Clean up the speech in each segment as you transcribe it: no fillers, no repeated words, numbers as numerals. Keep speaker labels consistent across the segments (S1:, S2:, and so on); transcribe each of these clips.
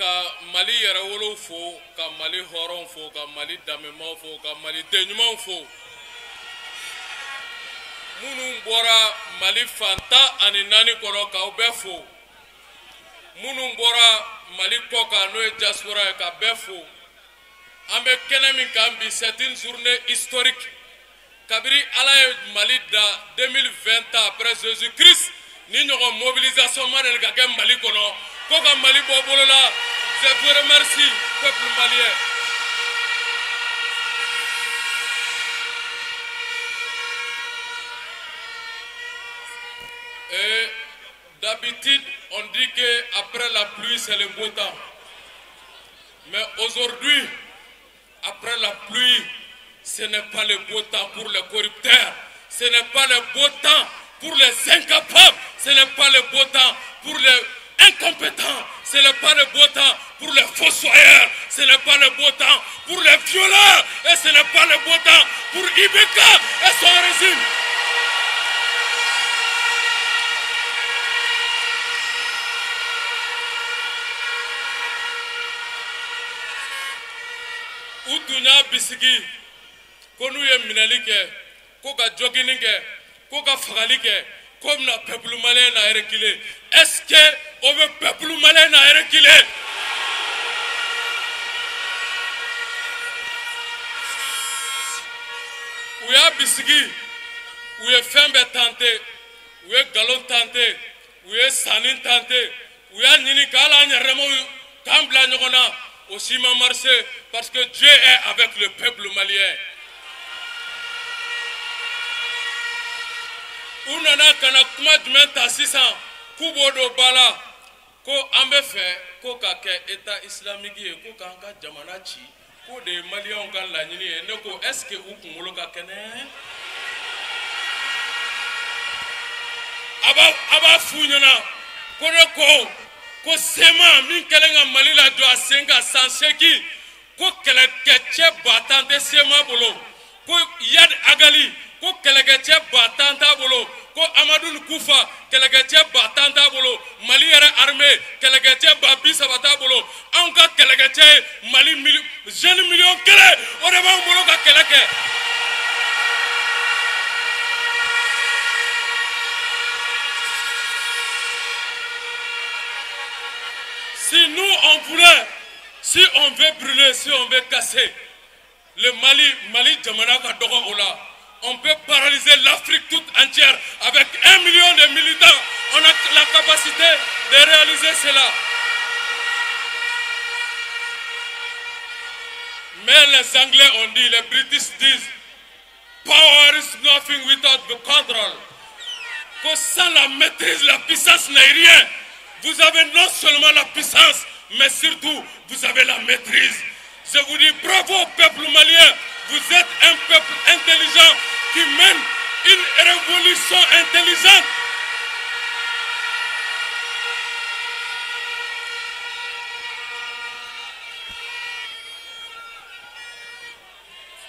S1: ka Mali yɛrɛ wolow fo, ka Mali hɔrɔnw fo, ka Mali danbemaw fo, ka Mali denɲumanw fo. Minnu bɔra Mali fantan ani naani kɔnɔ k'aw bɛɛ fo. Minnu bɔra Mali kɔ kan n'o ye diaspora ye ka bɛɛ fo. An bɛ kɛnɛ min kan bi c'est une journée historique. Kabiri Ala ye Mali da 2020 après Jésus-Christ ni ɲɔgɔn mobilisation ma deli ka kɛ Mali kɔnɔ ko ka Mali bɔ bolo la. Je vous remercie peuple malien. Et d'habitude on dit que après la pluie c'est le beau temps. Mais aujourd'hui après la pluie, ce n'est pas le beau temps pour les corrupteurs, ce n'est pas le beau temps pour les incapables, ce n'est pas le beau temps pour les incompétents, ce n'est pas le beau temps pour les fossoyeurs, ce n'est pas le beau temps pour les violeurs, et ce n'est pas le beau temps pour Ibeka et son régime. U tun y'a bisigi ko n'u ye minɛli kɛ ko ka jogging kɛ ko ka fagali kɛ ko bɛna peuple malien na reculer. Est-ce que o bɛ peuple malien na reculer? U y'a bisigi u ye fɛn bɛɛ tenter u ye galon tenter u ye sanni tenter u y'a ɲini k'ala an yɛrɛdamaw k'an bila ɲɔgɔn na. Aussi m'a marché parce que Dieu est avec le peuple malien. U nana kana kuma jumɛn ta sisan k'u b'o don ba la ko an bɛ fɛ ko ka kɛ état islamique ye ko k'an ka jamana ci ko de ye maliyɛnw ka laɲini ye. Ne ko est-ce que u kunkolo ka kɛnɛ? A b'a f'u ɲɛna ko ne ko sema min kɛlen ka Mali la jɔ a sen kan san 8 ko kɛlɛkɛcɛ 1000 tɛ sema bolo ko Yad Agali ko kɛlɛkɛcɛ 1000 t'a bolo ko Amadou Koufa kɛlɛkɛcɛ 1000 t'a bolo Mali yɛrɛ armée kɛlɛkɛcɛ 30,000 t'a bolo. Anw ka kɛlɛkɛcɛ ye Mali jeune million 1 o de b'anw bolo ka kɛlɛ kɛ. Si nous on voulait, si on veut brûler, si on veut casser, le Mali Djamana ka dogo ola, on peut paralyser l'Afrique toute entière avec 1 million de militants. On a la capacité de réaliser cela. Mais les Anglais ont dit, les British disent, power is nothing without the control. Que sans la maîtrise, la puissance n'est rien. Vous avez non seulement la puissance, mais surtout, vous avez la maîtrise. Je vous dis bravo, peuple malien. Vous êtes un peuple intelligent qui mène une révolution intelligente.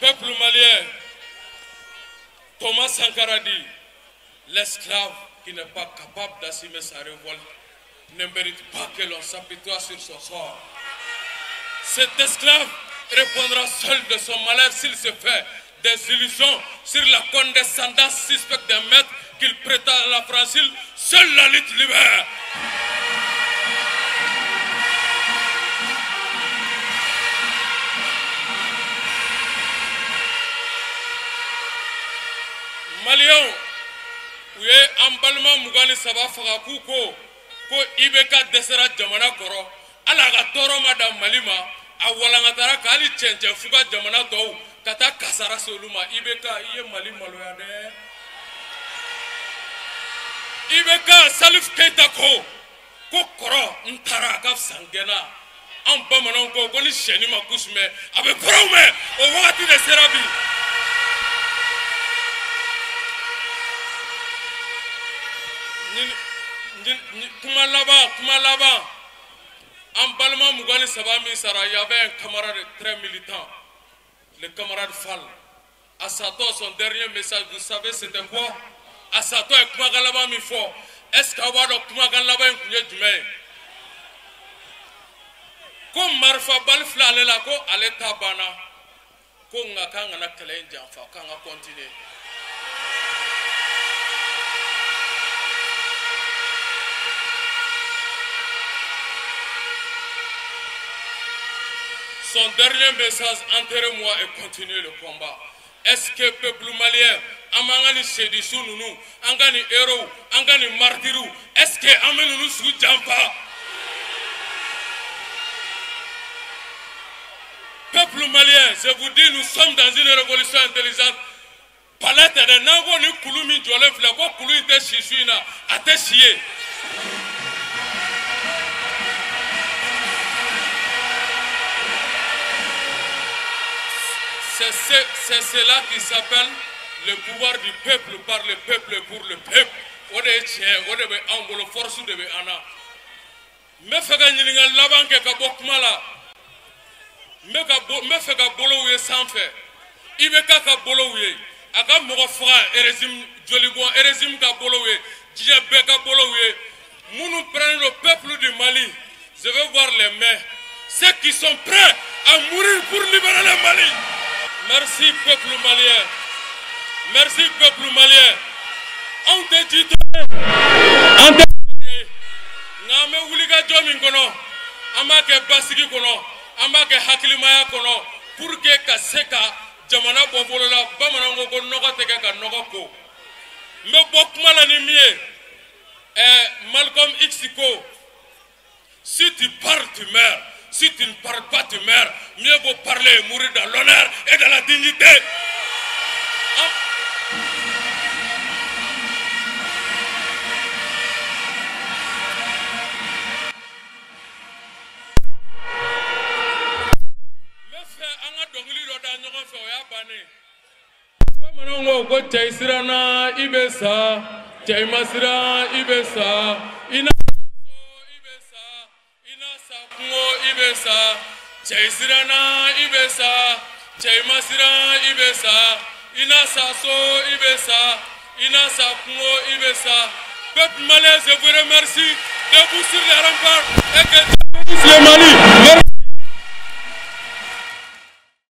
S1: Peuple malien, Thomas Sankara dit, l'esclave qui n'est pas capable d'assumer sa révolte ne mérite pas que l'on s'apitoie sur son sort. Cet esclave répondra seul de son malheur s'il se fait des illusions sur la condescendance suspecte d'un maître qu'il prétend à la Francile. Seule la lutte libère. Maliens, u ye an balima 23 faga k'u ko Ibeka dɛsɛra jamana kɔrɔ ala ka tɔɔrɔ ma da Mali ma a walankatara k'ali cɛncɛn fuga jamana tɔw ka taa kasara se olu ma. Ibeka i ye Mali maloya dɛ. Ibeka Salif Keita ko kɔrɔ n taara a ka fisa n gɛnna. An bamananw ko ni sɛni ma kusi mɛn a bɛ kɔrɔw mɛn o wagati de sera bi. Kuma laban an balima 23 min sara, il y avait un camarade très militant, le camarade Fall. À Sato, son dernier message, vous savez c'était quoi? À Sato et kuma laban mi fɔ, est-ce que awa dɔn kuma laban in kun ye jumɛn ye? ko marfa bal flale la ko ale tabana ko nga kanga na kelen janfa kanga continuer. Son dernier message, enterrez-moi et continuez le combat. Est-ce que le peuple malien, Amangani Sédissou Nounou, Angani Héros, Angani Martirou, est-ce que Amenounou Sou Djampa? Peuple malien, je vous dis, nous sommes dans une révolution intelligente. Palette de Nango ni Kouloumi Djolef, la voix Kouloumi de Chichouina, a te chier. C'est cela qui s'appelle le pouvoir du peuple par le peuple pour le peuple. On est tien, on est en le force de Ana. Me fega nyilinga laban ke ka bokmala. Me fega bolo we sanfe. Ibe ka bolo we. Aka mogo fra régime Jolibo, régime ka bolo we. Djebe ka bolo we. Nous prenons le peuple du Mali. Je veux voir les mains. Ceux qui sont prêts à mourir pour libérer le Mali. Merci peuple malien. Merci peuple malien. On te dit on te dit ngame wuliga jomin kono amake basiki kono amake hakilimaya kono pour que kaseka jamana bobolo la bamanango ko nogo teke ka nogo ko me bokmala ni mie Malcolm X ko si tu parles tu meurs. Si tu ne parles pas, tu meurs. Mieux vaut parler et mourir dans l'honneur et dans la dignité. Ibesa, Chaisirana Ibesa, Chaimasira Ibesa, Inasaso Ibesa, Inasakungo Ibesa. Peuple malais, je vous remercie de vous sur les remparts et que Dieu vous le Mali.